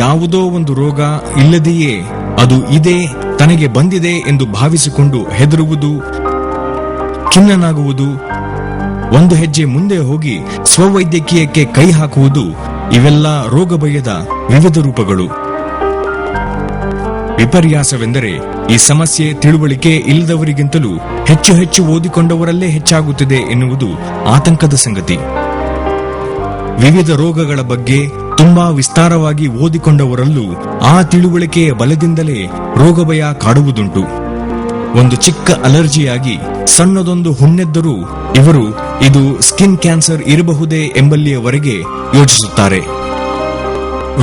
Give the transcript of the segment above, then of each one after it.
ಯಾವುದೋ ಒಂದು ರೋಗ ಇಲ್ಲದೆಯೇ ಅದು ಇದೆ, ತನಗೆ ಬಂದಿದೆ ಎಂದು ಭಾವಿಸಿಕೊಂಡು ಹೆದರುವುದು, ಖಿನ್ನನಾಗುವುದು, ಒಂದು ಹೆಜ್ಜೆ ಮುಂದೆ ಹೋಗಿ ಸ್ವವೈದ್ಯಕೀಯಕ್ಕೆ ಕೈ ಹಾಕುವುದು, ಇವೆಲ್ಲ ರೋಗ ಭಯದ ವಿವಿಧ ರೂಪಗಳು. ವಿಪರ್ಯಾಸವೆಂದರೆ ಈ ಸಮಸ್ಯೆ ತಿಳುವಳಿಕೆ ಇಲ್ಲದವರಿಗಿಂತಲೂ ಹೆಚ್ಚು ಹೆಚ್ಚು ಓದಿಕೊಂಡವರಲ್ಲೇ ಹೆಚ್ಚಾಗುತ್ತಿದೆ ಎನ್ನುವುದು ಆತಂಕದ ಸಂಗತಿ. ವಿವಿಧ ರೋಗಗಳ ಬಗ್ಗೆ ತುಂಬಾ ವಿಸ್ತಾರವಾಗಿ ಓದಿಕೊಂಡವರಲ್ಲೂ ಆ ತಿಳುವಳಿಕೆಯ ಬಲದಿಂದಲೇ ರೋಗ ಭಯ ಕಾಡುವುದುಂಟು. ಒಂದು ಚಿಕ್ಕ ಅಲರ್ಜಿಯಾಗಿ ಸಣ್ಣದೊಂದು ಹುಣ್ಣೆದ್ದರೂ ಇವರು ಇದು ಸ್ಕಿನ್ ಕ್ಯಾನ್ಸರ್ ಇರಬಹುದೇ ಎಂಬಲ್ಲಿಯವರೆಗೆ ಯೋಚಿಸುತ್ತಾರೆ.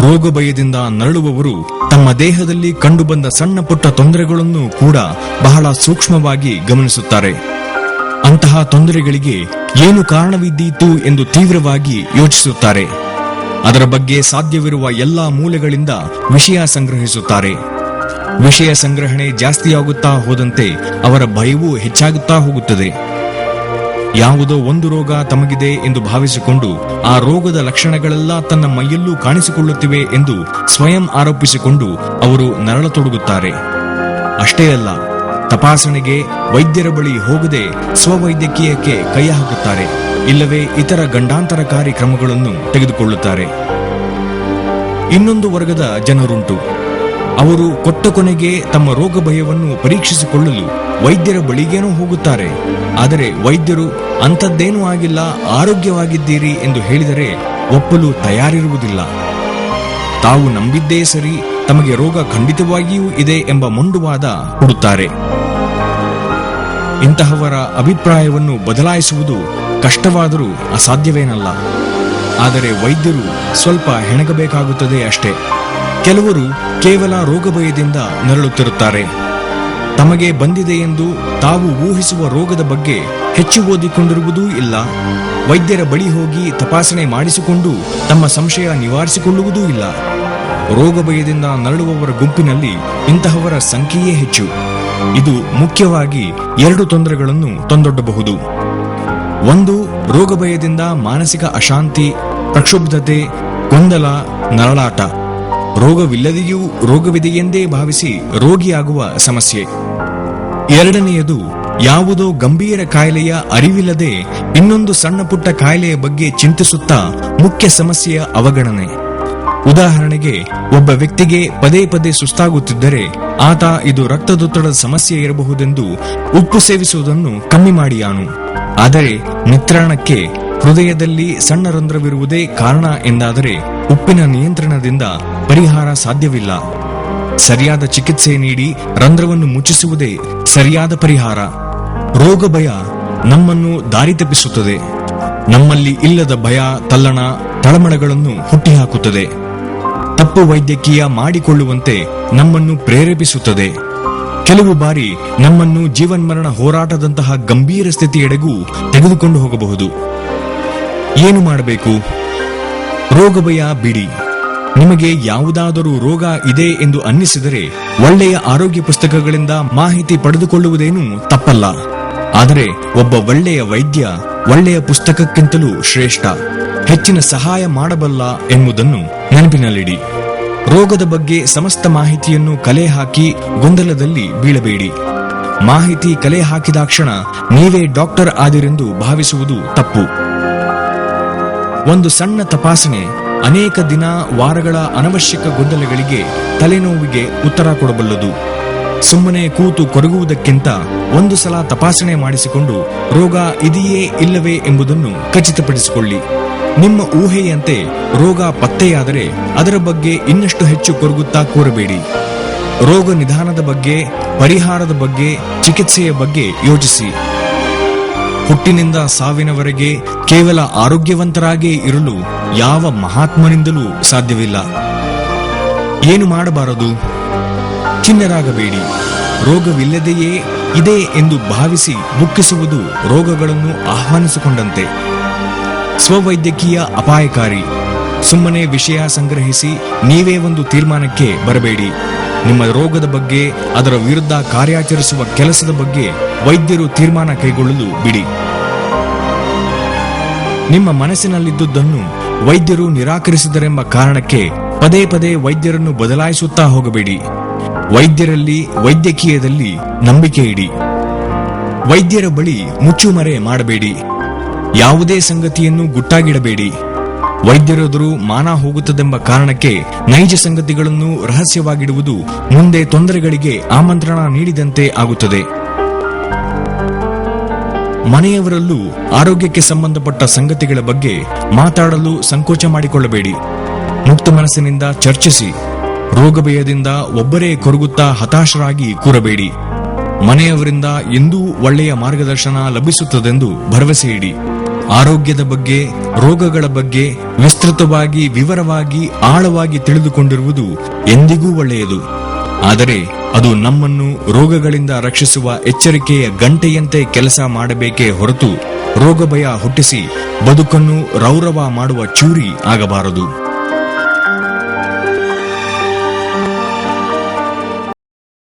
ರೋಗ ಭಯದಿಂದ ನರಳುವವರು ತಮ್ಮ ದೇಹದಲ್ಲಿ ಕಂಡುಬಂದ ಸಣ್ಣ ಪುಟ್ಟ ತೊಂದರೆಗಳನ್ನು ಕೂಡ ಬಹಳ ಸೂಕ್ಷ್ಮವಾಗಿ ಗಮನಿಸುತ್ತಾರೆ. ಅಂತಹ ತೊಂದರೆಗಳಿಗೆ ಏನು ಕಾರಣವಿದ್ದೀತು ಎಂದು ತೀವ್ರವಾಗಿ ಯೋಚಿಸುತ್ತಾರೆ. ಅದರ ಬಗ್ಗೆ ಸಾಧ್ಯವಿರುವ ಎಲ್ಲಾ ಮೂಲೆಗಳಿಂದ ವಿಷಯ ಸಂಗ್ರಹಿಸುತ್ತಾರೆ. ವಿಷಯ ಸಂಗ್ರಹಣೆ ಜಾಸ್ತಿಯಾಗುತ್ತಾ ಹೋದಂತೆ ಅವರ ಭಯವೂ ಹೆಚ್ಚಾಗುತ್ತಾ ಹೋಗುತ್ತದೆ. ಯಾವುದೋ ಒಂದು ರೋಗ ತಮಗಿದೆ ಎಂದು ಭಾವಿಸಿಕೊಂಡು ಆ ರೋಗದ ಲಕ್ಷಣಗಳೆಲ್ಲ ತನ್ನ ಮೈಯಲ್ಲೂ ಕಾಣಿಸಿಕೊಳ್ಳುತ್ತಿವೆ ಎಂದು ಸ್ವಯಂ ಆರೋಪಿಸಿಕೊಂಡು ಅವರು ನರಳತೊಡಗುತ್ತಾರೆ. ಅಷ್ಟೇ ಅಲ್ಲ, ತಪಾಸಣೆಗೆ ವೈದ್ಯರ ಬಳಿ ಹೋಗದೆ ಸ್ವವೈದ್ಯಕೀಯಕ್ಕೆ ಕೈ ಹಾಕುತ್ತಾರೆ, ಇಲ್ಲವೇ ಇತರ ಗಂಡಾಂತರಕಾರಿ ಕ್ರಮಗಳನ್ನು ತೆಗೆದುಕೊಳ್ಳುತ್ತಾರೆ. ಇನ್ನೊಂದು ವರ್ಗದ ಜನರುಂಟು. ಅವರು ಕೊಟ್ಟ ಕೊನೆಗೆ ತಮ್ಮ ರೋಗ ಭಯವನ್ನು ಪರೀಕ್ಷಿಸಿಕೊಳ್ಳಲು ವೈದ್ಯರ ಬಳಿಗೇನೋ ಹೋಗುತ್ತಾರೆ. ಆದರೆ ವೈದ್ಯರು ಅಂಥದ್ದೇನೂ ಆಗಿಲ್ಲ, ಆರೋಗ್ಯವಾಗಿದ್ದೀರಿ ಎಂದು ಹೇಳಿದರೆ ಒಪ್ಪಲು ತಯಾರಿರುವುದಿಲ್ಲ. ತಾವು ನಂಬಿದ್ದೇ ಸರಿ, ತಮಗೆ ರೋಗ ಖಂಡಿತವಾಗಿಯೂ ಇದೆ ಎಂಬ ಮೊಂಡುವಾದ ಹೂಡುತ್ತಾರೆ. ಇಂತಹವರ ಅಭಿಪ್ರಾಯವನ್ನು ಬದಲಾಯಿಸುವುದು ಕಷ್ಟವಾದರೂ ಅಸಾಧ್ಯವೇನಲ್ಲ. ಆದರೆ ವೈದ್ಯರು ಸ್ವಲ್ಪ ಹೆಣಗಬೇಕಾಗುತ್ತದೆ ಅಷ್ಟೇ. ಕೆಲವರು ಕೇವಲ ರೋಗ ಭಯದಿಂದ ನರಳುತ್ತಿರುತ್ತಾರೆ. ತಮಗೆ ಬಂದಿದೆ ಎಂದು ತಾವು ಊಹಿಸುವ ರೋಗದ ಬಗ್ಗೆ ಹೆಚ್ಚು ಓದಿಕೊಂಡಿರುವುದೂ ಇಲ್ಲ. ವೈದ್ಯರ ಬಳಿ ಹೋಗಿ ತಪಾಸಣೆ ಮಾಡಿಸಿಕೊಂಡು ತಮ್ಮ ಸಂಶಯ ನಿವಾರಿಸಿಕೊಳ್ಳುವುದೂ ಇಲ್ಲ. ರೋಗ ಭಯದಿಂದ ನರಳುವವರ ಗುಂಪಿನಲ್ಲಿ ಇಂತಹವರ ಸಂಖ್ಯೆಯೇ ಹೆಚ್ಚು. ಇದು ಮುಖ್ಯವಾಗಿ 2 ತೊಂದರೆಗಳನ್ನು ತಂದೊಡ್ಡಬಹುದು. ಒಂದು, ರೋಗ ಭಯದಿಂದ ಮಾನಸಿಕ ಅಶಾಂತಿ, ಪ್ರಕ್ಷುಬ್ಧತೆ, ಗೊಂದಲ, ನರಳಾಟ. ರೋಗವಿಲ್ಲದೆಯೂ ರೋಗವಿದೆಯೆಂದೇ ಭಾವಿಸಿ ರೋಗಿಯಾಗುವ ಸಮಸ್ಯೆ. ಎರಡನೆಯದು, ಯಾವುದೋ ಗಂಭೀರ ಕಾಯಿಲೆಯ ಅರಿವಿಲ್ಲದೆ ಇನ್ನೊಂದು ಸಣ್ಣ ಪುಟ್ಟ ಕಾಯಿಲೆಯ ಬಗ್ಗೆ ಚಿಂತಿಸುತ್ತಾ ಮುಖ್ಯ ಸಮಸ್ಯೆಯ ಅವಗಣನೆ. ಉದಾಹರಣೆಗೆ, ಒಬ್ಬ ವ್ಯಕ್ತಿಗೆ ಪದೇ ಪದೇ ಸುಸ್ತಾಗುತ್ತಿದ್ದರೆ ಆತ ಇದು ರಕ್ತದೊತ್ತಡದ ಸಮಸ್ಯೆ ಇರಬಹುದೆಂದು ಉಪ್ಪು ಸೇವಿಸುವುದನ್ನು ಕಮ್ಮಿ ಮಾಡಿಯಾನು. ಆದರೆ ನಿತ್ರಾಣಕ್ಕೆ ಹೃದಯದಲ್ಲಿ ಸಣ್ಣ ರಂಧ್ರವಿರುವುದೇ ಕಾರಣ ಎಂದಾದರೆ ಉಪ್ಪಿನ ನಿಯಂತ್ರಣದಿಂದ ಪರಿಹಾರ ಸಾಧ್ಯವಿಲ್ಲ. ಸರಿಯಾದ ಚಿಕಿತ್ಸೆ ನೀಡಿ ರಂಧ್ರವನ್ನು ಮುಚ್ಚಿಸುವುದೇ ಸರಿಯಾದ ಪರಿಹಾರ. ರೋಗ ಭಯ ನಮ್ಮನ್ನು ದಾರಿ ತಪ್ಪಿಸುತ್ತದೆ. ನಮ್ಮಲ್ಲಿ ಇಲ್ಲದ ಭಯ, ತಲ್ಲಣ, ತಳಮಳಗಳನ್ನು ಹುಟ್ಟಿಹಾಕುತ್ತದೆ. ತಪ್ಪು ವೈದ್ಯಕೀಯ ಮಾಡಿಕೊಳ್ಳುವಂತೆ ನಮ್ಮನ್ನು ಪ್ರೇರೇಪಿಸುತ್ತದೆ. ಕೆಲವು ಬಾರಿ ನಮ್ಮನ್ನು ಜೀವನ್ಮರಣ ಹೋರಾಟದಂತಹ ಗಂಭೀರ ಸ್ಥಿತಿಯೆಡೆಗೂ ತೆಗೆದುಕೊಂಡು ಹೋಗಬಹುದು. ಏನು ಮಾಡಬೇಕು? ರೋಗ ಭಯ ಬಿಡಿ. ನಿಮಗೆ ಯಾವುದಾದರೂ ರೋಗ ಇದೆ ಎಂದು ಅನ್ನಿಸಿದರೆ ಒಳ್ಳೆಯ ಆರೋಗ್ಯ ಪುಸ್ತಕಗಳಿಂದ ಮಾಹಿತಿ ಪಡೆದುಕೊಳ್ಳುವುದೇನೂ ತಪ್ಪಲ್ಲ. ಆದರೆ ಒಬ್ಬ ಒಳ್ಳೆಯ ವೈದ್ಯ ಒಳ್ಳೆಯ ಪುಸ್ತಕಕ್ಕಿಂತಲೂ ಶ್ರೇಷ್ಠ, ಹೆಚ್ಚಿನ ಸಹಾಯ ಮಾಡಬಲ್ಲ ಎನ್ನುವುದನ್ನು ನೆನಪಿನಲ್ಲಿಡಿ. ರೋಗದ ಬಗ್ಗೆ ಸಮಸ್ತ ಮಾಹಿತಿಯನ್ನು ಕಲೆ ಹಾಕಿ ಗೊಂದಲದಲ್ಲಿ ಬೀಳಬೇಡಿ. ಮಾಹಿತಿ ಕಲೆ ಹಾಕಿದಾಕ್ಷಣ ನೀವೇ ಡಾಕ್ಟರ್ ಆದಿರೆಂದು ಭಾವಿಸುವುದು ತಪ್ಪು. ಒಂದು ಸಣ್ಣ ತಪಾಸಣೆ ಅನೇಕ ದಿನ, ವಾರಗಳ ಅನವಶ್ಯಕ ಗೊಂದಲಗಳಿಗೆ, ತಲೆನೋವಿಗೆ ಉತ್ತರ ಕೊಡಬಲ್ಲದು. ಸುಮ್ಮನೆ ಕೂತು ಕೊರಗುವುದಕ್ಕಿಂತ ಒಂದು ಸಲ ತಪಾಸಣೆ ಮಾಡಿಸಿಕೊಂಡು ರೋಗ ಇದೆಯೇ ಇಲ್ಲವೇ ಎಂಬುದನ್ನು ಖಚಿತಪಡಿಸಿಕೊಳ್ಳಿ. ನಿಮ್ಮ ಊಹೆಯಂತೆ ರೋಗ ಪತ್ತೆಯಾದರೆ ಅದರ ಬಗ್ಗೆ ಇನ್ನಷ್ಟು ಹೆಚ್ಚು ಕೊರಗುತ್ತಾ ಕೂರಬೇಡಿ. ರೋಗ ನಿಧಾನದ ಬಗ್ಗೆ, ಪರಿಹಾರದ ಬಗ್ಗೆ, ಚಿಕಿತ್ಸೆಯ ಬಗ್ಗೆ ಯೋಚಿಸಿ. ಹುಟ್ಟಿನಿಂದ ಸಾವಿನವರೆಗೆ ಕೇವಲ ಆರೋಗ್ಯವಂತರಾಗೇ ಇರಲು ಯಾವ ಮಹಾತ್ಮನಿಂದಲೂ ಸಾಧ್ಯವಿಲ್ಲ. ಏನು ಮಾಡಬಾರದು? ಖಿನ್ನರಾಗಬೇಡಿ. ರೋಗವಿಲ್ಲದೆಯೇ ಇದೆ ಎಂದು ಭಾವಿಸಿ ದುಃಖಿಸುವುದು ರೋಗಗಳನ್ನು ಆಹ್ವಾನಿಸಿಕೊಂಡಂತೆ. ಸ್ವವೈದ್ಯಕೀಯ ಅಪಾಯಕಾರಿ. ಸುಮ್ಮನೆ ವಿಷಯ ಸಂಗ್ರಹಿಸಿ ನೀವೇ ಒಂದು ತೀರ್ಮಾನಕ್ಕೆ ಬರಬೇಡಿ. ನಿಮ್ಮ ರೋಗದ ಬಗ್ಗೆ, ಅದರ ವಿರುದ್ಧ ಕಾರ್ಯಾಚರಿಸುವ ಕೆಲಸದ ಬಗ್ಗೆ ವೈದ್ಯರು ತೀರ್ಮಾನ ಕೈಗೊಳ್ಳಲು ಬಿಡಿ. ನಿಮ್ಮ ಮನಸ್ಸಿನಲ್ಲಿದ್ದುದನ್ನು ವೈದ್ಯರು ನಿರಾಕರಿಸಿದರೆಂಬ ಕಾರಣಕ್ಕೆ ಪದೇ ಪದೇ ವೈದ್ಯರನ್ನು ಬದಲಾಯಿಸುತ್ತಾ ಹೋಗಬೇಡಿ. ವೈದ್ಯರಲ್ಲಿ, ವೈದ್ಯಕೀಯದಲ್ಲಿ ನಂಬಿಕೆ ಇಡಿ. ವೈದ್ಯರ ಬಳಿ ಮುಚ್ಚುಮರೆ ಮಾಡಬೇಡಿ. ಯಾವುದೇ ಸಂಗತಿಯನ್ನು ಗುಟ್ಟಾಗಿಡಬೇಡಿ. ವೈದ್ಯರೆದುರು ಮಾನ ಹೋಗುತ್ತದೆಂಬ ಕಾರಣಕ್ಕೆ ನೈಜ ಸಂಗತಿಗಳನ್ನು ರಹಸ್ಯವಾಗಿಡುವುದು ಮುಂದೆ ತೊಂದರೆಗಳಿಗೆ ಆಮಂತ್ರಣ ನೀಡಿದಂತೆ ಆಗುತ್ತದೆ. ಮನೆಯವರಲ್ಲೂ ಆರೋಗ್ಯಕ್ಕೆ ಸಂಬಂಧಪಟ್ಟ ಸಂಗತಿಗಳ ಬಗ್ಗೆ ಮಾತಾಡಲು ಸಂಕೋಚ ಮಾಡಿಕೊಳ್ಳಬೇಡಿ. ಮುಕ್ತ ಮನಸ್ಸಿನಿಂದ ಚರ್ಚಿಸಿ. ರೋಗ ಭಯದಿಂದ ಒಬ್ಬರೇ ಕೊರಗುತ್ತಾ ಹತಾಶರಾಗಿ ಕೂರಬೇಡಿ. ಮನೆಯವರಿಂದ ಎಂದೂ ಒಳ್ಳೆಯ ಮಾರ್ಗದರ್ಶನ ಲಭಿಸುತ್ತದೆಂದು ಭರವಸೆ ಇಡಿ. ಆರೋಗ್ಯದ ಬಗ್ಗೆ, ರೋಗಗಳ ಬಗ್ಗೆ ವಿಸ್ತೃತವಾಗಿ, ವಿವರವಾಗಿ, ಆಳವಾಗಿ ತಿಳಿದುಕೊಂಡಿರುವುದು ಎಂದಿಗೂ ಒಳ್ಳೆಯದು. ಆದರೆ ಅದು ನಮ್ಮನ್ನು ರೋಗಗಳಿಂದ ರಕ್ಷಿಸುವ ಎಚ್ಚರಿಕೆಯ ಗಂಟೆಯಂತೆ ಕೆಲಸ ಮಾಡಬೇಕೇ ಹೊರತು ರೋಗ ಭಯ ಹುಟ್ಟಿಸಿ ಬದುಕನ್ನು ರೌರವ ಮಾಡುವ ಚೂರಿ ಆಗಬಾರದು.